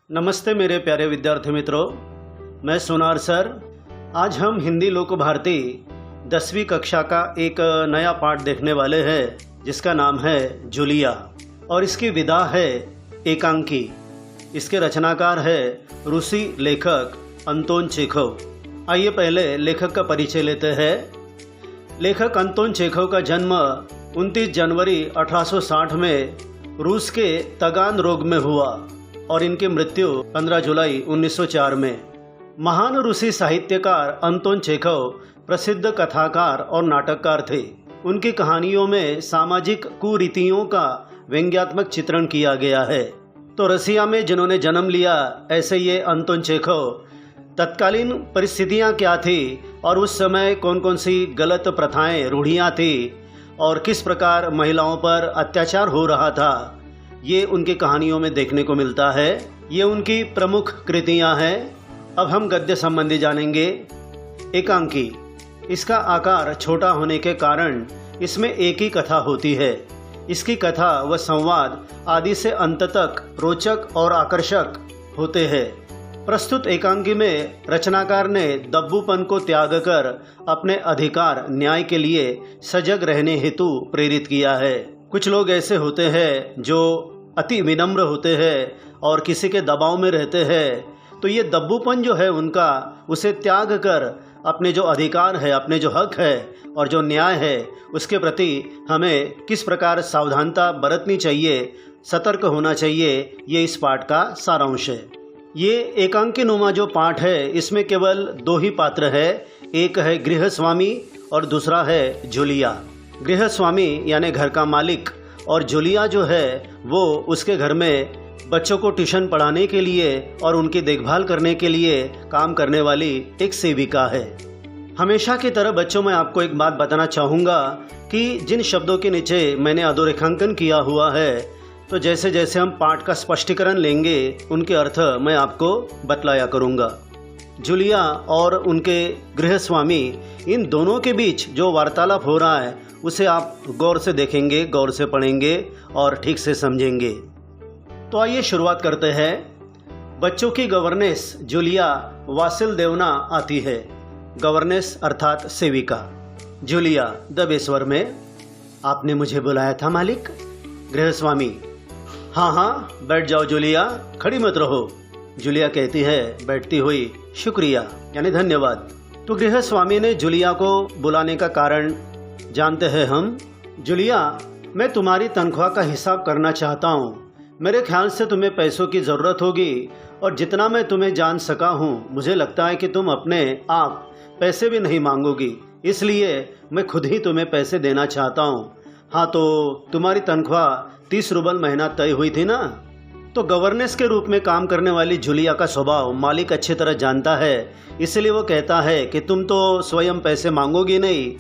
नमस्ते मेरे प्यारे विद्यार्थी मित्रों, मैं सोनार सर। आज हम हिंदी लोक भारती 10वीं कक्षा का एक नया पाठ देखने वाले हैं जिसका नाम है जूलिया और इसकी विधा है एकांकी। इसके रचनाकार है रूसी लेखक अंतोन चेखव। आइए पहले लेखक का परिचय लेते हैं। लेखक अंतोन चेखव का जन्म 29 जनवरी 1860 में रूस के तगानरोग में हुआ और इनकी मृत्यु 15 जुलाई 1904 में। महान रूसी साहित्यकार अंतोन चेखव प्रसिद्ध कथाकार और नाटककार थे। उनकी कहानियों में सामाजिक कुरीतियों का व्यंग्यात्मक चित्रण किया गया है। तो रसिया में जिन्होंने जन्म लिया, ऐसे ये अंतोन चेखव तत्कालीन परिस्थितियां क्या थी और उस समय कौन कौन सी गलत प्रथाएं रूढ़ियां थी और किस प्रकार महिलाओं पर अत्याचार हो रहा था, ये उनकी कहानियों में देखने को मिलता है। ये उनकी प्रमुख कृतियां हैं। अब हम गद्य संबंधी जानेंगे। एकांकी, इसका आकार छोटा होने के कारण इसमें एक ही कथा होती है। इसकी कथा व संवाद आदि से अंत तक रोचक और आकर्षक होते हैं। प्रस्तुत एकांकी में रचनाकार ने दब्बूपन को त्याग कर अपने अधिकार न्याय के लिए सजग रहने हेतु प्रेरित किया है। कुछ लोग ऐसे होते हैं जो अति विनम्र होते हैं और किसी के दबाव में रहते हैं, तो ये दब्बूपन जो है उनका, उसे त्याग कर अपने जो अधिकार है, अपने जो हक है और जो न्याय है, उसके प्रति हमें किस प्रकार सावधानता बरतनी चाहिए, सतर्क होना चाहिए, ये इस पाठ का सारांश है। ये एकांकी नुमा जो पाठ है, इसमें केवल दो ही पात्र है। एक है गृहस्वामी और दूसरा है जूलिया। गृहस्वामी यानी घर का मालिक और जूलिया जो है वो उसके घर में बच्चों को ट्यूशन पढ़ाने के लिए और उनकी देखभाल करने के लिए काम करने वाली एक सेविका है। हमेशा की तरह बच्चों, मैं आपको एक बात बताना चाहूँगा कि जिन शब्दों के नीचे मैंने अधोरेखांकन किया हुआ है, तो जैसे जैसे हम पाठ का स्पष्टीकरण लेंगे उनके अर्थ मैं आपको बतलाया करूँगा। जूलिया और उनके गृहस्वामी, इन दोनों के बीच जो वार्तालाप हो रहा है उसे आप गौर से देखेंगे, गौर से पढ़ेंगे और ठीक से समझेंगे। तो आइए शुरुआत करते हैं। बच्चों की गवर्नेस जूलिया वासिलदेवना आती है। गवर्नेस अर्थात सेविका। जूलिया दबे स्वर में, आपने मुझे बुलाया था मालिक? गृहस्वामी, हाँ हाँ बैठ जाओ जूलिया, खड़ी मत रहो। जूलिया कहती है बैठती हुई, शुक्रिया यानी धन्यवाद। तो गृहस्वामी ने जूलिया को बुलाने का कारण जानते हैं हम। जूलिया, मैं तुम्हारी तनख्वाह का हिसाब करना चाहता हूँ। मेरे ख्याल से तुम्हें पैसों की ज़रूरत होगी और जितना मैं तुम्हें जान सका हूँ, मुझे लगता है कि तुम अपने आप पैसे भी नहीं मांगोगी, इसलिए मैं खुद ही तुम्हें पैसे देना चाहता हूँ। हाँ, तो तुम्हारी तनख्वाह 30 रूबल महीना तय हुई थी ना? तो गवर्नेस के रूप में काम करने वाली जूलिया का स्वभाव मालिक अच्छी तरह जानता है, इसलिए वो कहता है कि तुम तो स्वयं पैसे मांगोगी नहीं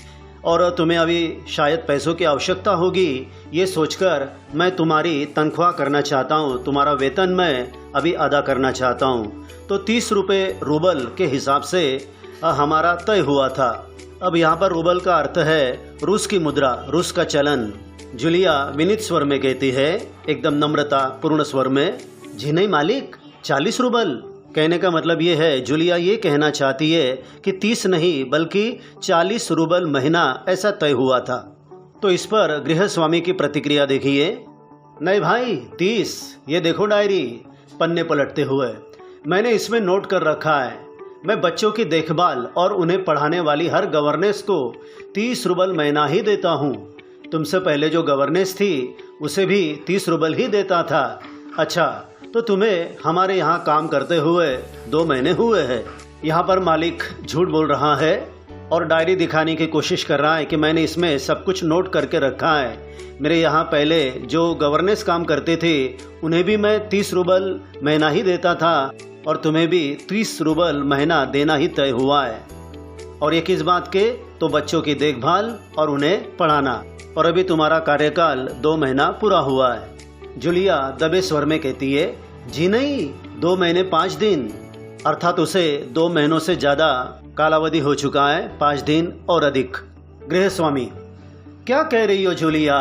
और तुम्हें अभी शायद पैसों की आवश्यकता होगी। ये सोचकर मैं तुम्हारी तनख्वाह करना चाहता हूँ, तुम्हारा वेतन मैं अभी अदा करना चाहता हूँ। तो 30 रुपये रूबल के हिसाब से हमारा तय हुआ था। अब यहाँ पर रूबल का अर्थ है रूस की मुद्रा, रूस का चलन। जूलिया विनीत स्वर में कहती है, एकदम नम्रता पूर्ण स्वर में, जी नहीं मालिक, 40 रूबल। कहने का मतलब ये है, जूलिया ये कहना चाहती है कि 30 नहीं बल्कि 40 रूबल महीना ऐसा तय हुआ था। तो इस पर गृहस्वामी की प्रतिक्रिया देखिए। नहीं भाई 30, ये देखो डायरी, पन्ने पलटते हुए मैंने इसमें नोट कर रखा है, मैं बच्चों की देखभाल और उन्हें पढ़ाने वाली हर गवर्नेस को 30 रूबल महीना ही देता हूँ। तुमसे पहले जो गवर्नेस थी उसे भी 30 रूबल ही देता था। अच्छा, तो तुम्हें हमारे यहाँ काम करते हुए 2 महीने हुए हैं। यहाँ पर मालिक झूठ बोल रहा है और डायरी दिखाने की कोशिश कर रहा है कि मैंने इसमें सब कुछ नोट करके रखा है। मेरे यहाँ पहले जो गवर्नेस काम करते थे उन्हें भी मैं 30 रूबल महीना ही देता था और तुम्हें भी 30 रूबल महीना देना ही तय हुआ है। और ये किस बात के? तो बच्चों की देखभाल और उन्हें पढ़ाना। और अभी तुम्हारा कार्यकाल 2 महीना पूरा हुआ है। जूलिया दबे स्वर में कहती है, जी नहीं, 2 महीने 5 दिन, अर्थात उसे 2 महीनों से ज़्यादा कालावधि हो चुका है, 5 दिन और अधिक। गृहस्वामी, क्या कह रही हो जूलिया?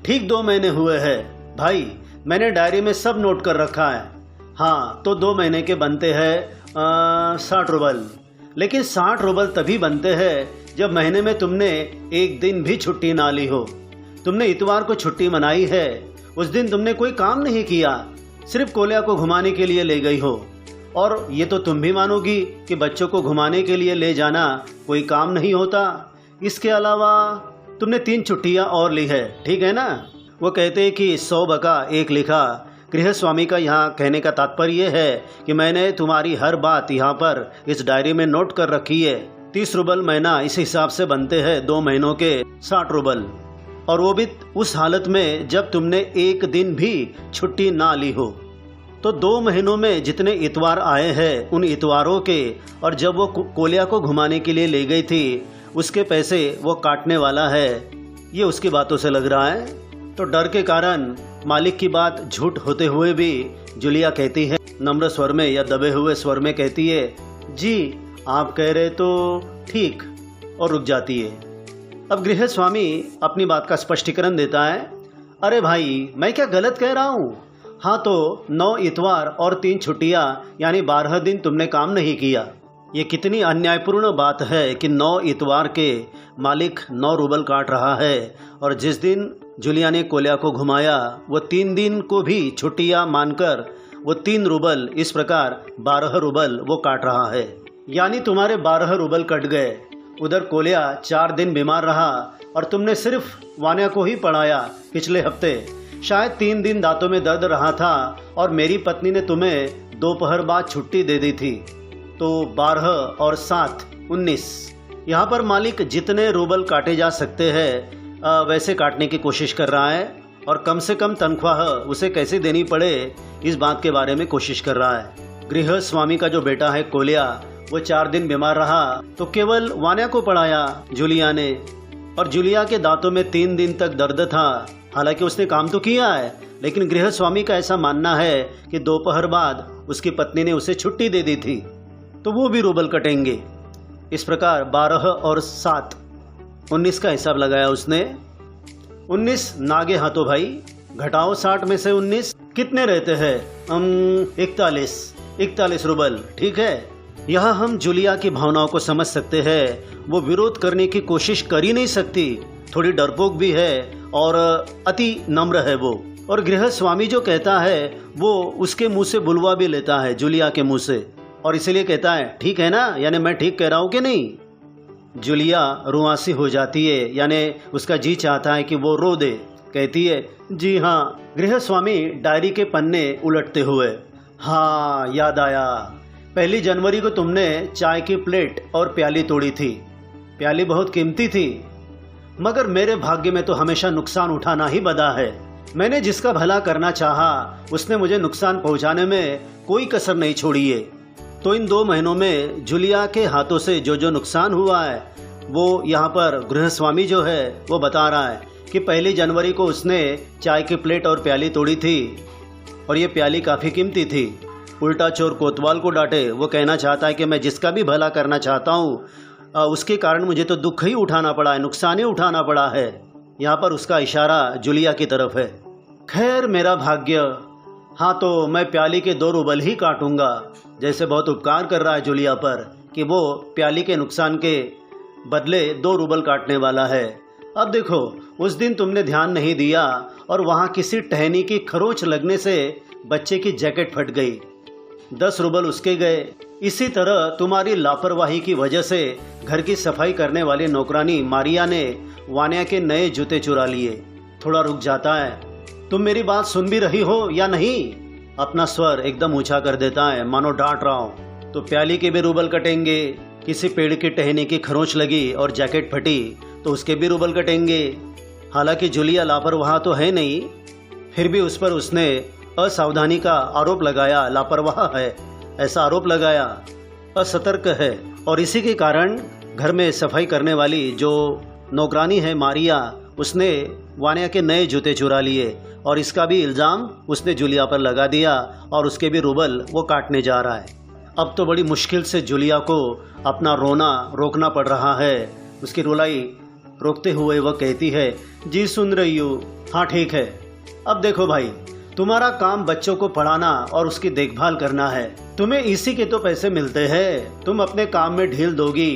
ठीक 2 महीने हुए हैं भाई, मैंने डायरी में सब नोट कर रखा है। हाँ, तो 2 महीने के बनते हैं 60 रुबल। लेकिन 60 रुबल तभी बनते हैं जब महीने में तुमने एक दिन भी छुट्टी ना ली हो। तुमने इतवार को छुट्टी मनाई है, उस दिन तुमने कोई काम नहीं किया, सिर्फ कोल्या को घुमाने के लिए ले गई हो। और ये तो तुम भी मानोगी कि बच्चों को घुमाने के लिए ले जाना कोई काम नहीं होता। इसके अलावा तुमने 3 छुट्टियाँ और ली है, ठीक है ना। वो कहते हैं कि 100 बका 1 लिखा। गृह स्वामी का यहाँ कहने का तात्पर्य है कि मैंने तुम्हारी हर बात यहाँ पर इस डायरी में नोट कर रखी है। 30 रुबल महीना इस हिसाब से बनते हैं 2 महीनों के 60 रुबल, और वो भी उस हालत में जब तुमने एक दिन भी छुट्टी ना ली हो। तो 2 महीनों में जितने इतवार आए हैं उन इतवारों के, और जब वो कोल्या को घुमाने के लिए ले गई थी उसके पैसे वो काटने वाला है, ये उसकी बातों से लग रहा है। तो डर के कारण मालिक की बात झूठ होते हुए भी जूलिया कहती है नम्र स्वर में या दबे हुए स्वर में कहती है, जी आप कह रहे तो ठीक, और रुक जाती है। अब गृह स्वामी अपनी बात का स्पष्टीकरण देता है, अरे भाई मैं क्या गलत कह रहा हूँ। हाँ, तो 9 इतवार और 3 छुट्टियाँ यानी 12 दिन तुमने काम नहीं किया। ये कितनी अन्यायपूर्ण बात है कि 9 इतवार के मालिक 9 रुबल काट रहा है, और जिस दिन जूलिया ने कोल्या को घुमाया वो 3 दिन को भी छुट्टियाँ मानकर वो 3 रुबल, इस प्रकार 12 रुबल वो काट रहा है। यानी तुम्हारे 12 रुबल कट गए। उधर कोल्या 4 दिन बीमार रहा और तुमने सिर्फ वान्या को ही पढ़ाया। पिछले हफ्ते शायद 3 दिन दांतों में दर्द रहा था और मेरी पत्नी ने तुम्हें दोपहर बाद छुट्टी दे दी थी। तो 12 और 7 19। यहाँ पर मालिक जितने रूबल काटे जा सकते हैं वैसे काटने की कोशिश कर रहा है, और कम से कम तनख्वाह उसे कैसे देनी पड़े इस बात के बारे में कोशिश कर रहा है। गृह स्वामी का जो बेटा है कोल्या, वो 4 दिन बीमार रहा तो केवल वान्या को पढ़ाया जूलिया ने, और जूलिया के दांतों में 3 दिन तक दर्द था। हालांकि उसने काम तो किया है, लेकिन गृह स्वामी का ऐसा मानना है कि दोपहर बाद उसकी पत्नी ने उसे छुट्टी दे दी थी, तो वो भी रूबल कटेंगे। इस प्रकार 12 और 7 19 का हिसाब लगाया उसने। 19 नागे हाथों भाई, घटाओ 60 में से 19, कितने रहते हैं? 41 रूबल, ठीक है। यहाँ हम जूलिया की भावनाओं को समझ सकते हैं। वो विरोध करने की कोशिश कर ही नहीं सकती, थोड़ी डरपोक भी है और अति नम्र है वो। और गृह स्वामी जो कहता है वो उसके मुंह से बुलवा भी लेता है, जूलिया के मुंह से, और इसीलिए कहता है ठीक है ना, यानी मैं ठीक कह रहा हूँ कि नहीं। जूलिया रुआसी हो जाती है, यानी उसका जी चाहता है कि वो रो दे। कहती है जी हाँ। गृह स्वामी डायरी के पन्ने उलटते हुए, हाँ याद आया, 1 जनवरी को तुमने चाय की प्लेट और प्याली तोड़ी थी। प्याली बहुत कीमती थी, मगर मेरे भाग्य में तो हमेशा नुकसान उठाना ही बदा है। मैंने जिसका भला करना चाहा उसने मुझे नुकसान पहुंचाने में कोई कसर नहीं छोड़ी है। तो इन 2 महीनों में जूलिया के हाथों से जो जो नुकसान हुआ है वो यहाँ पर गृह स्वामी जो है वो बता रहा है कि 1 जनवरी को उसने चाय की प्लेट और प्याली तोड़ी थी, और ये प्याली काफ़ी कीमती थी। उल्टा चोर कोतवाल को डांटे, वो कहना चाहता है कि मैं जिसका भी भला करना चाहता हूँ उसके कारण मुझे तो दुख ही उठाना पड़ा है, नुकसान ही उठाना पड़ा है। यहाँ पर उसका इशारा जूलिया की तरफ है। खैर मेरा भाग्य, हाँ तो मैं प्याली के 2 रूबल ही काटूंगा। जैसे बहुत उपकार कर रहा है जूलिया पर कि वो प्याली के नुकसान के बदले 2 रूबल काटने वाला है। अब देखो, उस दिन तुमने ध्यान नहीं दिया और वहाँ किसी टहनी की खरोंच लगने से बच्चे की जैकेट फट गई, 10 रूबल उसके गए। इसी तरह तुम्हारी लापरवाही की वजह से घर की सफाई करने वाली नौकरानी मारिया ने वान्या के नए जूते चुरा लिए। थोड़ा रुक जाता है, तुम मेरी बात सुन भी रही हो या नहीं? अपना स्वर एकदम ऊंचा कर देता है मानो डांट रहा हूँ। तो प्याली के भी रूबल कटेंगे, किसी पेड़ की टहनी की खरोंच लगी और जैकेट फटी तो उसके भी रूबल कटेंगे। हालांकि जूलिया लापरवाह तो है नहीं, फिर भी उस पर उसने असावधानी का आरोप लगाया, लापरवाह है ऐसा आरोप लगाया, असतर्क है। और इसी के कारण घर में सफाई करने वाली जो नौकरानी है मारिया, उसने वान्या के नए जूते चुरा लिए और इसका भी इल्ज़ाम उसने जूलिया पर लगा दिया और उसके भी रूबल वो काटने जा रहा है। अब तो बड़ी मुश्किल से जूलिया को अपना रोना रोकना पड़ रहा है। उसकी रुलाई रोकते हुए वह कहती है जी सुन रही हूँ, हाँ ठीक है। अब देखो भाई, तुम्हारा काम बच्चों को पढ़ाना और उसकी देखभाल करना है। तुम्हें इसी के तो पैसे मिलते हैं। तुम अपने काम में ढील दोगी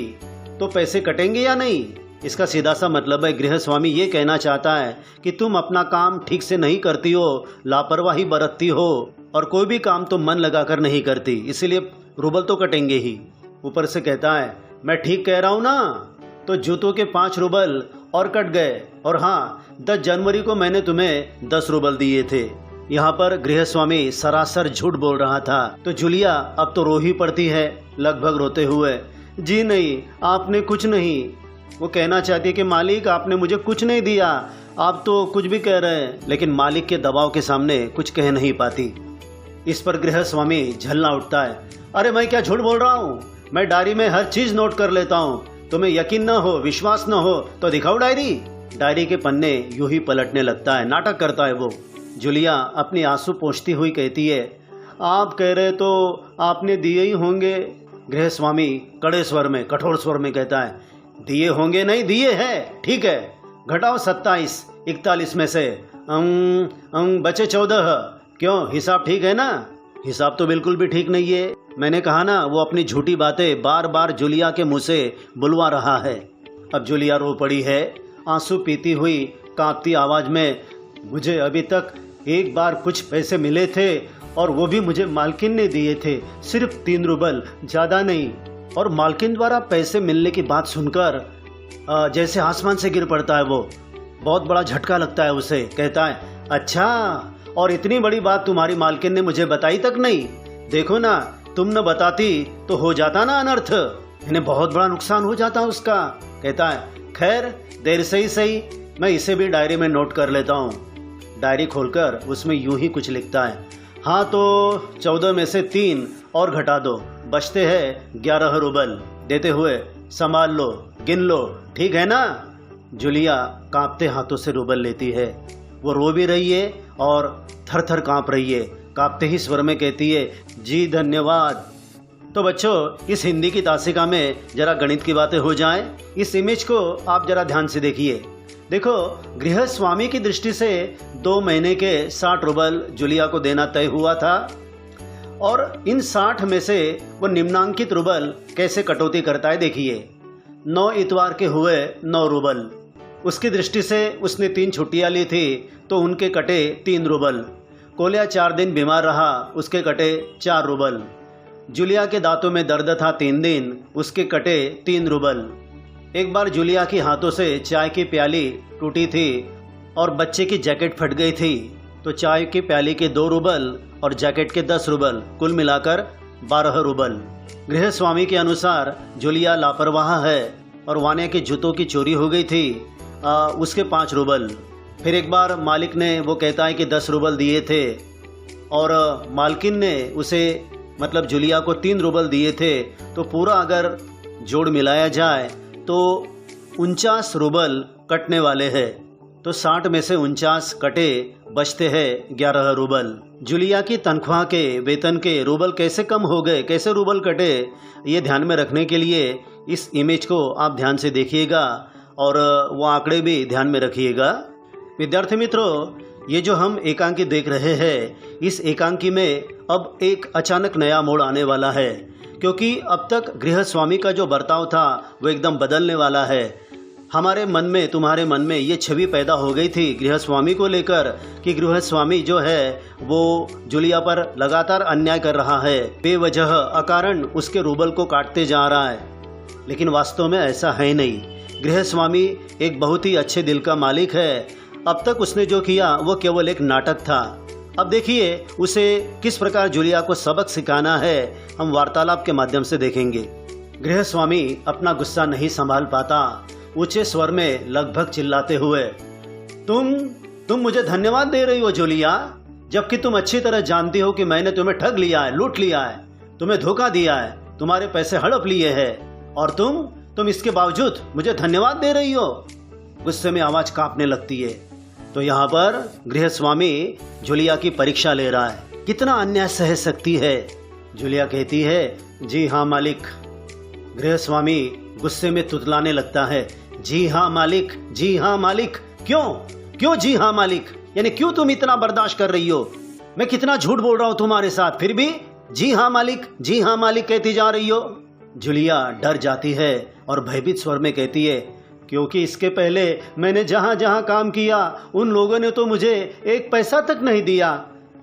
तो पैसे कटेंगे या नहीं? इसका सीधा सा मतलब है गृह स्वामी ये कहना चाहता है कि तुम अपना काम ठीक से नहीं करती हो, लापरवाही बरतती हो और कोई भी काम तुम मन लगाकर नहीं करती, इसीलिए रूबल तो कटेंगे ही। ऊपर से कहता है मैं ठीक कह रहा हूँ ना? तो जूतों के 5 रूबल और कट गए। और हाँ, 10 जनवरी को मैंने तुम्हें 10 रूबल दिए थे। यहाँ पर गृह स्वामी सरासर झूठ बोल रहा था। तो जूलिया अब तो रो ही पड़ती है, लगभग रोते हुए। जी नहीं, आपने कुछ नहीं। वो कहना चाहती है कि मालिक आपने मुझे कुछ नहीं दिया, आप तो कुछ भी कह रहे हैं, लेकिन मालिक के दबाव के सामने कुछ कह नहीं पाती। इस पर गृह स्वामी झल्ला उठता है। अरे मैं क्या झूठ बोल रहा हूँ? मैं डायरी में हर चीज नोट कर लेता हूँ। तुम्हें यकीन न हो, विश्वास न हो तो दिखाओ डायरी। डायरी के पन्ने यूं ही पलटने लगता है, नाटक करता है वो। जूलिया अपनी आंसू पोंछती हुई कहती है आप कह रहे तो आपने दिए ही होंगे। गृह स्वामी कड़े स्वर में, कठोर स्वर में कहता है दिए होंगे नहीं, दिए है। ठीक है, घटाओ 27, 41 में से बचे 14। क्यों, हिसाब ठीक है ना? हिसाब तो बिल्कुल भी ठीक नहीं है। मैंने कहा ना, वो अपनी झूठी बातें बार बार जूलिया के मुंह से बुलवा रहा है। अब जूलिया रो पड़ी है, आंसू पीती हुई कांपती आवाज में। मुझे अभी तक एक बार कुछ पैसे मिले थे और वो भी मुझे मालकिन ने दिए थे, सिर्फ 3 रूबल, ज्यादा नहीं। और मालकिन द्वारा पैसे मिलने की बात सुनकर जैसे आसमान से गिर पड़ता है वो। बहुत बड़ा झटका लगता है उसे। कहता है अच्छा, और इतनी बड़ी बात तुम्हारी मालकिन ने मुझे बताई तक नहीं? देखो ना, तुम न बताती तो हो जाता ना अनर्थ, इन्हें बहुत बड़ा नुकसान हो जाता उसका। कहता है खैर, देर से ही सही, मैं इसे भी डायरी में नोट कर लेता हूँ। डायरी खोलकर उसमें यूं ही कुछ लिखता है हाँ तो 14 में से 3 और घटा दो, बचते हैं 11 रूबल। देते हुए संभाल लो, गिन लो, ठीक है ना? जूलिया कांपते हाथों से रूबल लेती है। वो रो भी रही है और थर थर कांप रही है। कांपते ही स्वर में कहती है जी धन्यवाद। तो बच्चों, इस हिंदी की तासिका में जरा गणित की बातें हो जाएं। इस इमेज को आप जरा ध्यान से देखिए। देखो, गृह स्वामी की दृष्टि से 2 महीने के 60 रूबल जूलिया को देना तय हुआ था और इन 60 में से वो निम्नांकित रूबल कैसे कटौती करता है देखिए। 9 इतवार के हुए 9 रूबल। उसकी दृष्टि से उसने 3 छुट्टियां ली थी तो उनके कटे 3 रूबल। कोलिया 4 दिन बीमार रहा, उसके कटे 4 रूबल। जूलिया के दांतों में दर्द था 3 दिन, उसके कटे 3 रूबल। एक बार जूलिया के हाथों से चाय की प्याली टूटी थी और बच्चे की जैकेट फट गई थी, तो चाय की प्याली के 2 रूबल और जैकेट के 10 रूबल, कुल मिलाकर 12 रूबल। गृह स्वामी के अनुसार जूलिया लापरवाह है और वानिया के जूतों की चोरी हो गई थी, उसके 5 रूबल। फिर एक बार मालिक ने, वो कहता है कि 10 रूबल दिए थे और मालकिन ने उसे मतलब जूलिया को 3 रूबल दिए थे। तो पूरा अगर जोड़ मिलाया जाए तो 49 रूबल कटने वाले हैं। तो 60 में से 49 कटे, बचते हैं 11 रूबल। जूलिया की तनख्वाह के, वेतन के रूबल कैसे कम हो गए, कैसे रूबल कटे, ये ध्यान में रखने के लिए इस इमेज को आप ध्यान से देखिएगा और वो आंकड़े भी ध्यान में रखिएगा। विद्यार्थी मित्रों, ये जो हम एकांकी देख रहे हैं, इस एकांकी में अब एक अचानक नया मोड़ आने वाला है, क्योंकि अब तक गृह स्वामी का जो बर्ताव था वो एकदम बदलने वाला है। हमारे मन में, तुम्हारे मन में ये छवि पैदा हो गई थी गृह स्वामी को लेकर कि गृह स्वामी जो है वो जूलिया पर लगातार अन्याय कर रहा है, बेवजह अकारण उसके रूबल को काटते जा रहा है। लेकिन वास्तव में ऐसा है नहीं। गृह स्वामी एक बहुत ही अच्छे दिल का मालिक है। अब तक उसने जो किया वो केवल एक नाटक था। अब देखिए उसे किस प्रकार जूलिया को सबक सिखाना है, हम वार्तालाप के माध्यम से देखेंगे। गृह स्वामी अपना गुस्सा नहीं संभाल पाता, ऊंचे स्वर में लगभग चिल्लाते हुए तुम मुझे धन्यवाद दे रही हो जूलिया, जबकि तुम अच्छी तरह जानती हो कि मैंने तुम्हें ठग लिया है, लूट लिया है, तुम्हें धोखा दिया है, तुम्हारे पैसे हड़प लिए हैं और तुम इसके बावजूद मुझे धन्यवाद दे रही हो। गुस्से में आवाज कांपने लगती है। तो यहाँ पर गृह स्वामी जूलिया की परीक्षा ले रहा है, कितना अन्याय सह सकती है। जूलिया कहती है जी हाँ मालिक। गृह स्वामी गुस्से में तुतलाने लगता है, जी हाँ मालिक, जी हाँ मालिक। क्यों जी हाँ मालिक, यानी क्यों तुम इतना बर्दाश्त कर रही हो? मैं कितना झूठ बोल रहा हूँ तुम्हारे साथ, फिर भी जी हाँ मालिक, जी हाँ मालिक कहती जा रही हो। जूलिया डर जाती है और भयभीत स्वर में कहती है, क्योंकि इसके पहले मैंने जहाँ जहाँ काम किया उन लोगों ने तो मुझे एक पैसा तक नहीं दिया।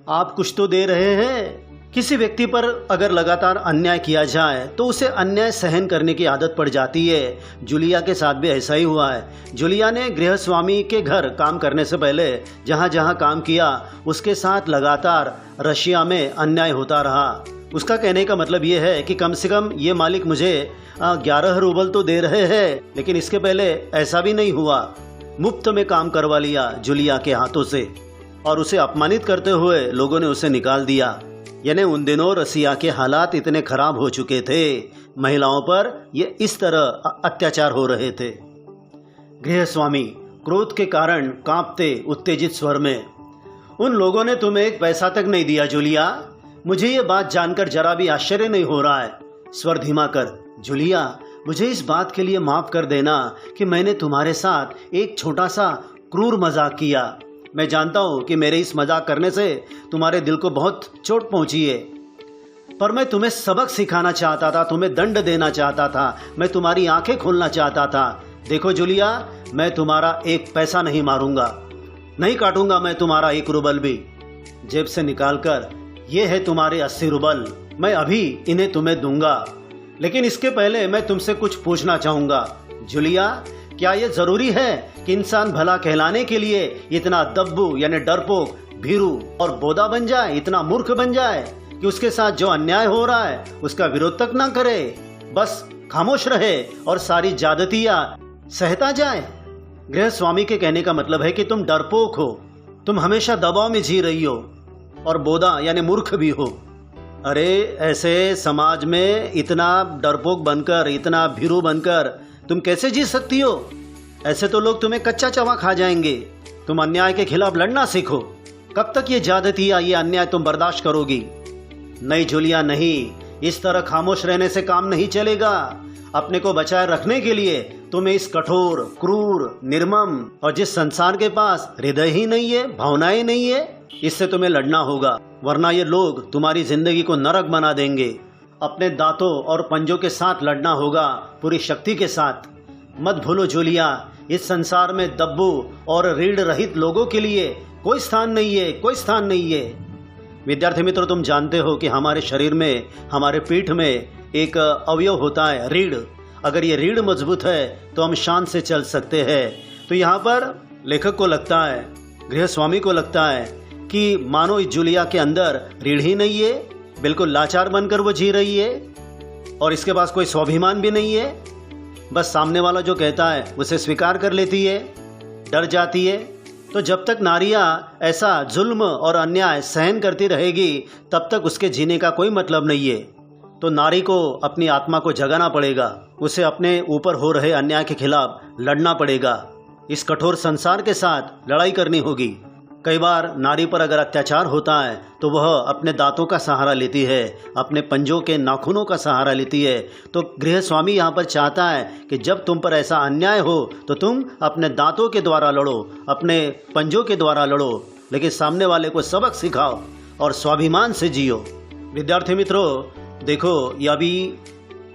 आप कुछ तो दे रहे हैं। किसी व्यक्ति पर अगर लगातार अन्याय किया जाए तो उसे अन्याय सहन करने की आदत पड़ जाती है। जूलिया के साथ भी ऐसा ही हुआ है। जूलिया ने गृहस्वामी के घर काम करने से पहले जहाँ जहाँ काम किया उसके साथ लगातार रशिया में अन्याय होता रहा। उसका कहने का मतलब ये है कि कम से कम ये मालिक मुझे 11 रूबल तो दे रहे हैं, लेकिन इसके पहले ऐसा भी नहीं हुआ। मुफ्त में काम करवा लिया जूलिया के हाथों से और उसे अपमानित करते हुए लोगों ने उसे निकाल दिया। यानी उन दिनों रसिया के हालात इतने खराब हो चुके थे, महिलाओं पर ये इस तरह अत्याचार हो रहे थे। गृहस्वामी क्रोध के कारण कांपते उत्तेजित स्वर में, उन लोगों ने तुम्हें एक पैसा तक नहीं दिया जूलिया। मुझे ये बात जानकर जरा भी आश्चर्य नहीं हो रहा है। स्वर धीमा कर, जूलिया मुझे इस बात के लिए माफ कर देना कि मैंने तुम्हारे साथ एक छोटा सा क्रूर मजाक किया। मैं जानता हूँ कि मेरे इस मजाक करने से तुम्हारे दिल को बहुत चोट पहुंची है, पर मैं तुम्हें सबक सिखाना चाहता था, तुम्हें दंड देना चाहता था, मैं तुम्हारी आंखें खोलना चाहता था। देखो जूलिया, मैं तुम्हारा एक पैसा नहीं मारूंगा, नहीं काटूंगा मैं तुम्हारा 1 रूबल भी। जेब से निकालकर, ये है तुम्हारे 80 रूबल, मैं अभी इन्हें तुम्हें दूंगा, लेकिन इसके पहले मैं तुमसे कुछ पूछना चाहूंगा। जूलिया, क्या यह जरूरी है कि इंसान भला कहलाने के लिए इतना दब्बू यानी डरपोक, भीरू और बोदा बन जाए, इतना मूर्ख बन जाए कि उसके साथ जो अन्याय हो रहा है उसका विरोध तक ना करे, बस खामोश रहे और सारी ज्यादतियां सहता जाए? गृहस्वामी के कहने का मतलब है कि तुम डरपोक हो, तुम हमेशा दबाव में जी रही हो और बोदा यानी मूर्ख भी हो। अरे ऐसे समाज में इतना डरपोक बनकर, इतना भीरू बनकर तुम कैसे जी सकती हो? ऐसे तो लोग तुम्हें कच्चा चवा खा जाएंगे। तुम अन्याय के खिलाफ लड़ना सीखो। कब तक ये ज्यादतियां, ये अन्याय तुम बर्दाश्त करोगी? नहीं जूलिया नहीं, इस तरह खामोश रहने से काम नहीं चलेगा। अपने को बचाए रखने के लिए तुम्हें इस कठोर, क्रूर, निर्मम और जिस संसार के पास हृदय ही नहीं है, भावनाएं नहीं है, इससे तुम्हें लड़ना होगा, वरना ये लोग तुम्हारी जिंदगी को नरक बना देंगे। अपने दांतों और पंजों के साथ लड़ना होगा, पूरी शक्ति के साथ। मत भूलो जूलिया, इस संसार में दब्बू और रीढ़ रहित लोगों के लिए कोई स्थान नहीं है, कोई स्थान नहीं है। विद्यार्थी मित्रों, तुम जानते हो कि हमारे शरीर में, हमारे पीठ में एक अवयव होता है, रीढ़। अगर ये रीढ़ मजबूत है तो हम शान से चल सकते हैं। तो यहाँ पर लेखक को लगता है, गृहस्वामी को लगता है कि मानो इस जूलिया के अंदर रीढ़ ही नहीं है, बिल्कुल लाचार बनकर वो जी रही है और इसके पास कोई स्वाभिमान भी नहीं है। बस सामने वाला जो कहता है उसे स्वीकार कर लेती है, डर जाती है। तो जब तक नारियां ऐसा जुल्म और अन्याय सहन करती रहेगी तब तक उसके जीने का कोई मतलब नहीं है। तो नारी को अपनी आत्मा को जगाना पड़ेगा, उसे अपने ऊपर हो रहे अन्याय के खिलाफ लड़ना पड़ेगा, इस कठोर संसार के साथ लड़ाई करनी होगी। कई बार नारी पर अगर अत्याचार होता है तो वह अपने दांतों का सहारा लेती है, अपने पंजों के नाखूनों का सहारा लेती है। तो गृहस्वामी यहाँ पर चाहता है कि जब तुम पर ऐसा अन्याय हो तो तुम अपने दांतों के द्वारा लड़ो, अपने पंजों के द्वारा लड़ो, लेकिन सामने वाले को सबक सिखाओ और स्वाभिमान से जियो। विद्यार्थी मित्रों, देखो, यह अभी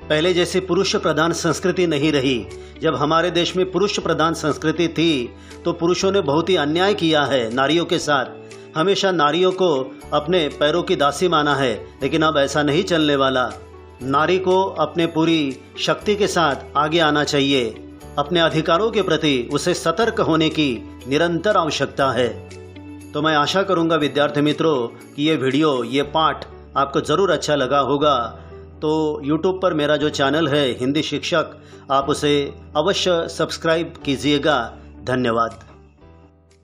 पहले जैसी पुरुष प्रधान संस्कृति नहीं रही। जब हमारे देश में पुरुष प्रधान संस्कृति थी तो पुरुषों ने बहुत ही अन्याय किया है नारियों के साथ। हमेशा नारियों को अपने पैरों की दासी माना है, लेकिन अब ऐसा नहीं चलने वाला। नारी को अपने पूरी शक्ति के साथ आगे आना चाहिए। अपने अधिकारों के प्रति उसे सतर्क होने की निरंतर आवश्यकता है। तो मैं आशा करूंगा विद्यार्थी मित्रों कि ये वीडियो, ये पाठ आपको ज़रूर अच्छा लगा होगा। तो YouTube पर मेरा जो चैनल है हिंदी शिक्षक, आप उसे अवश्य सब्सक्राइब कीजिएगा। धन्यवाद।